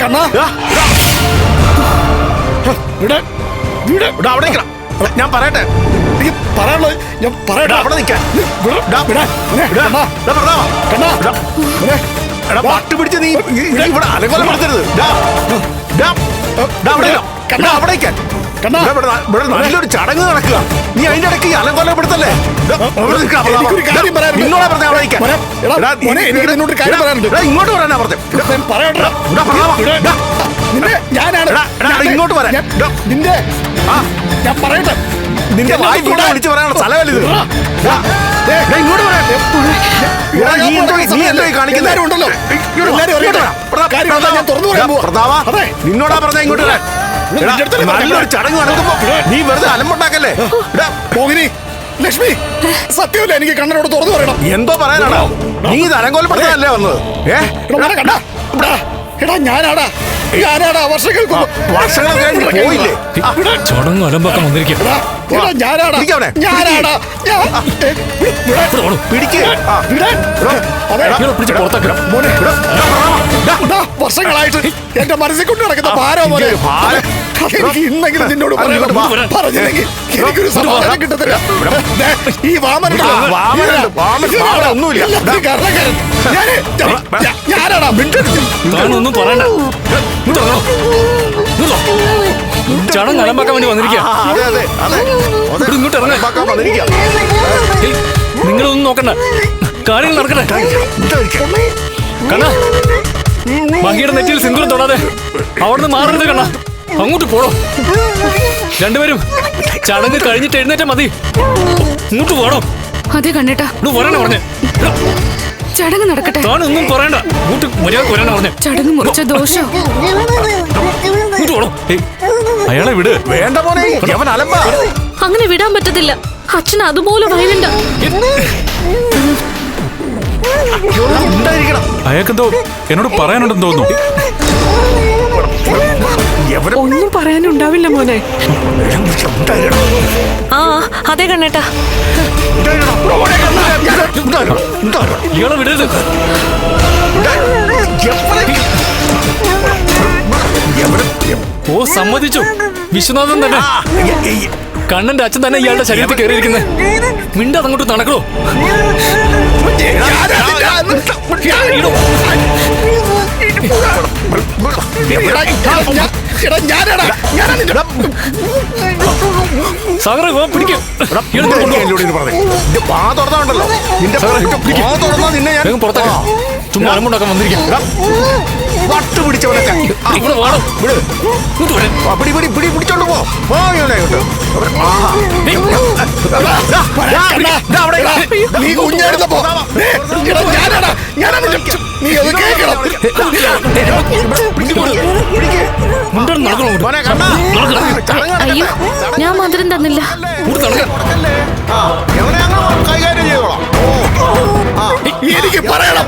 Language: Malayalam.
കണ്ണാ അവിടെ ഞാൻ പറയട്ടെ, പറയാനുള്ളത് ഞാൻ പറയട്ടെ. അവിടെ നിൽക്കാൻ പട്ട് പിടിച്ച് നീ ഇവിടെ അലങ്കോലപ്പെടുത്തരുത്. അവിടെ നല്ലൊരു ചടങ്ങ് നടക്കുക, നീ അതിന്റെ ഇടയ്ക്ക് അലങ്കോലപ്പെടുത്തല്ലേ? നിന്നോടാ പറഞ്ഞ അവിടെ ഇങ്ങോട്ട് പറയാനാ പറഞ്ഞത്. ഇങ്ങോട്ട് പറയാൻ ഞാൻ പറയട്ടെ, നിന്റെ വായ്പ വിളിച്ചു പറയാനുള്ള സ്ഥലമല്ല ഇത്. ഇങ്ങോട്ട് പറയാൻ നിന്നോടാ പറഞ്ഞ ഇങ്ങോട്ട് വരാൻ. നല്ലൊരു ചടങ്ങ് നടക്കുമ്പോ നീ വെറുതെ അലമ്പുണ്ടാക്കല്ലേ? മോഹിനി, ലക്ഷ്മി, സത്യമല്ല, എനിക്ക് കണ്ണനോട് തുറന്നു പറയണം. എന്തോ പറയാനാണോ? നീ ഇത് അലങ്കോലപ്പെടുത്താനല്ലേ വന്നത്? എടാ ഞാനാടാ വർഷങ്ങൾക്ക് കഴിഞ്ഞ് പോയില്ലേ? ചടങ്ങ് അലമ്പൊക്കെ വന്നിരിക്കും. വർഷങ്ങളായിട്ട് എന്റെ മനസ്സിൽ കൊണ്ട് നടക്കുന്ന ഭാരോ പോലെ എനിക്ക് ഇന്നെങ്കിലും നിന്നോട് പറഞ്ഞില്ലെങ്കിൽ എനിക്കൊരു സമാധാനം കിട്ടത്തില്ല. ഈ ഒന്നുമില്ല. ഞാനാടാ ഒന്നും പറയണ്ട. ചടങ്ങ് അലമ്പാക്കാൻ വേണ്ടി വന്നിരിക്കുക. ഇങ്ങോട്ട് ഇറങ്ങാൻ നിങ്ങളൊന്നും നോക്കണ്ട, കാര്യങ്ങൾ നടക്കട്ടെ. കണ്ണാ, മഹിയുടെ നെറ്റിയിൽ സിന്ദൂരം തൊടാതെ അവിടുന്ന് മാറരുത് കണ്ണാ. അങ്ങോട്ട് പോടോ. രണ്ടുപേരും ചടങ്ങ് കഴിഞ്ഞിട്ട് എഴുന്നേറ്റാ മതി. ഇങ്ങോട്ട് പോടോ. അതെ കണ്ണേട്ടാ, വരണേ പറഞ്ഞേ. ചടങ്ങ് നടക്കട്ടെ. താനൊന്നും പറയണ്ട, ഇങ്ങോട്ട് മര്യാദ വരാനാ പറഞ്ഞേ. ചടങ്ങ് മുറിച്ച ദോഷം. ഇങ്ങോട്ട് പോടോ. അയാളെ വിട്. വേണ്ട മോനെ, അവൻ അലമ്പാ. അങ്ങനെ വിടാൻ പറ്റത്തില്ല. അച്ഛൻ അതുപോലെ വയലണ്ട. അയാൾക്കെന്തോ എന്നോട് പറയാനുണ്ടെന്ന് തോന്നുന്നു. ഒന്നും പറയാനുണ്ടാവില്ല മോനെ. ആ അതെ കണ്ണേട്ടാ. ഇയാളെ വിടരുത്. ഓ സമ്മതിച്ചു. വിശ്വനാഥൻ തന്നെ, കണ്ണന്റെ അച്ഛൻ തന്നെ ഇയാളുടെ ശരീരത്തിൽ കയറിയിരിക്കുന്നത്. മിണ്ടാ അങ്ങോട്ട് നടക്കണോ? സാഗറ പിടിക്കും. പുറത്തേക്ക് ചുമ്മാ അലമ്പുണ്ടാക്കാൻ വന്നിരിക്കാം. വട്ട് പിടിച്ചവനൊക്കെ പിടിച്ചോണ്ട് പോ. നീ കുഞ്ഞായിരുന്നപ്പോ നീ അത് കേൾക്കണം. അയ്യോ, ഞാൻ മധുരം തന്നില്ല. കൈകാര്യം ചെയ്തോളാം. എനിക്ക് പറയണം.